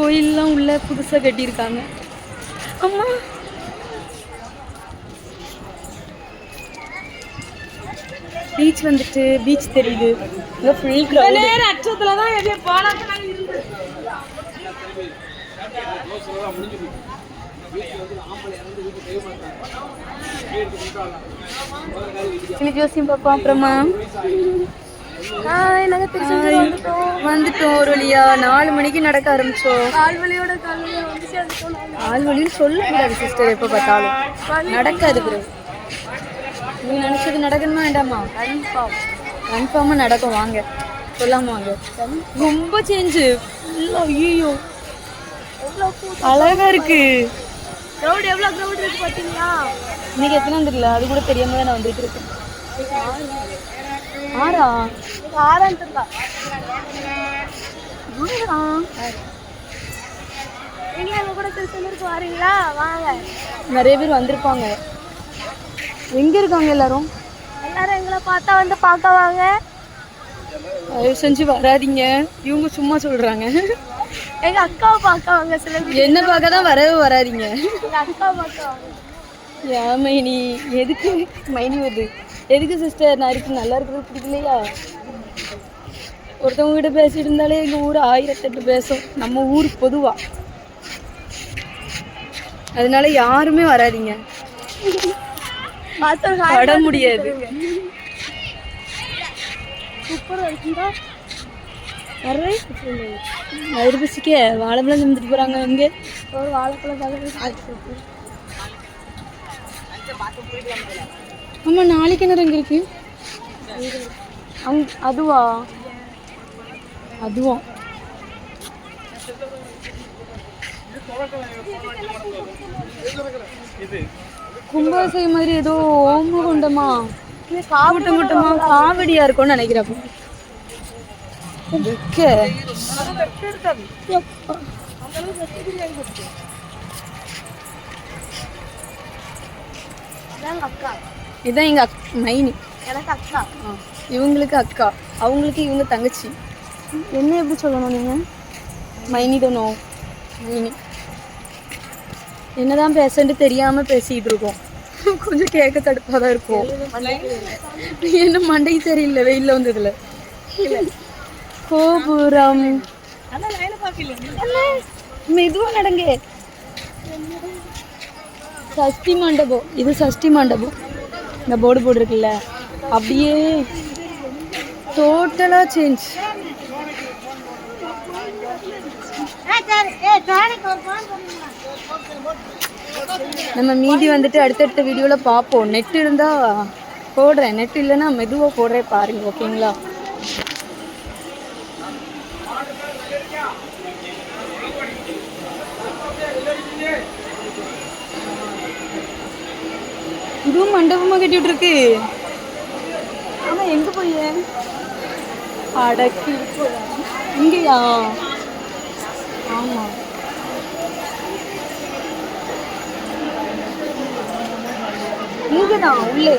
கோயிலெலாம் உள்ள புதுசாக கட்டியிருக்காங்க. அம்மா பீச் வந்துட்டு பீச் தெரியுது. இங்கே ஃபுல் கிரவுட். அச்சத்தில் தான் எதையும் போனாங்க. ஜோசியம் பார்ப்போம். அப்புறமா வந்துட்டோம் ஒரு வழியா. 4 மணிக்கு நடக்க ஆரம்பிச்சோம். ஆள்வழின்னு சொல்லக்கூடாது சிஸ்டர், எப்போ பார்த்தாலும் நடக்காது. பிறகு நீ நினைச்சது நடக்கணுமா வேண்டாமா? கன்ஃபார்மாக நடக்கும். வாங்க சொல்லாம வாங்க. ரொம்ப சேஞ்சு. ஐயோ அழகா இருக்கு. க்ரௌட் எவ்வளோ க்ரௌட் இருக்கு பார்த்தீங்களா? இன்னைக்கு எத்தனை தெரியல, அது கூட தெரியாம தான் நான் வந்துட்டு இருக்கேன். 6ஆ? 6ஆன்னு தெரியல. நீங்களும் எங்கள் கூட திருச்செந்தூருக்கு வரீங்களா? வாங்க. நிறைய பேர் வந்திருப்பாங்க. எங்கே இருக்காங்க எல்லாரும்? எல்லாரும் எங்களை பார்த்தா வந்து பார்க்க வாங்க. தயவு செஞ்சு வராதிங்க, இவங்க சும்மா சொல்கிறாங்க. எங்கள் அக்காவை பார்க்க வாங்க. சில என்ன பார்க்க தான் வரவே வராதிங்க. எங்கள் அக்காவை பார்க்க வாங்க. ஏன் மைனி? எதுக்கு மைனி வருது? எதுக்கு சிஸ்டர்? நான் இருக்கு நல்லா இருக்கிறது பிடிக்கலையா? ஒருத்தவங்க கிட்ட பேசிட்டு இருந்தாலே எங்கள் ஊர் 1008 பேசும். நம்ம ஊர் பொதுவாக. அதனால யாருமே வராதிங்க, பட முடியாது. சூப்பராக இருக்குங்களா? வயிறு பசிக்க வாழைப்பழம் தந்துட்டு போகிறாங்க. அங்கே ஒரு வாழைப்பழம் பார்க்க. ஆமாம், நாளைக்கு என்ன எங்கே இருக்கு? அதுவா? அதுவா? கும்பாசை மாதிரி ஏதோ ஓம கொண்டமா கூட்டம் கூட்டமா காவடியா இருக்கும்னு நினைக்கிறப்ப. இதான் எங்க மைனி. எனக்கு அக்கா. இவங்களுக்கு அக்கா, அவங்களுக்கு இவங்க தங்கச்சி. என்ன எப்படி சொல்லணும் நீங்க? மைனி தானோ? மைனி. என்னதான் பேசன்னு தெரியாம பேசிட்டு இருக்கோம். கொஞ்சம் கேட்க தடுப்பாக தான் இருக்கும். என்ன மண்டைக்கு தெரியல வெயில்ல வந்ததுல. கோபுரம் மெதுவா நடங்க. சஷ்டி மண்டபம். இது சஷ்டி மண்டபம். இந்த போர்டு போட்டிருக்குல்ல, அப்படியே டோட்டலா சேஞ்ச். நம்ம மீதி வந்துட்டு அடுத்தடுத்த வீடியோவில் பார்ப்போம். நெட் இருந்தால் போடுறேன், நெட் இல்லைன்னா மெதுவாக போடுறேன் பாருங்க, ஓகேங்களா? இதுவும் மண்டபமாக கட்டிட்டு இருக்கு. ஆமாம், எங்கே போய் அடக்கி இங்கேயா? ஆமாம், இங்கே தான் உள்ளே.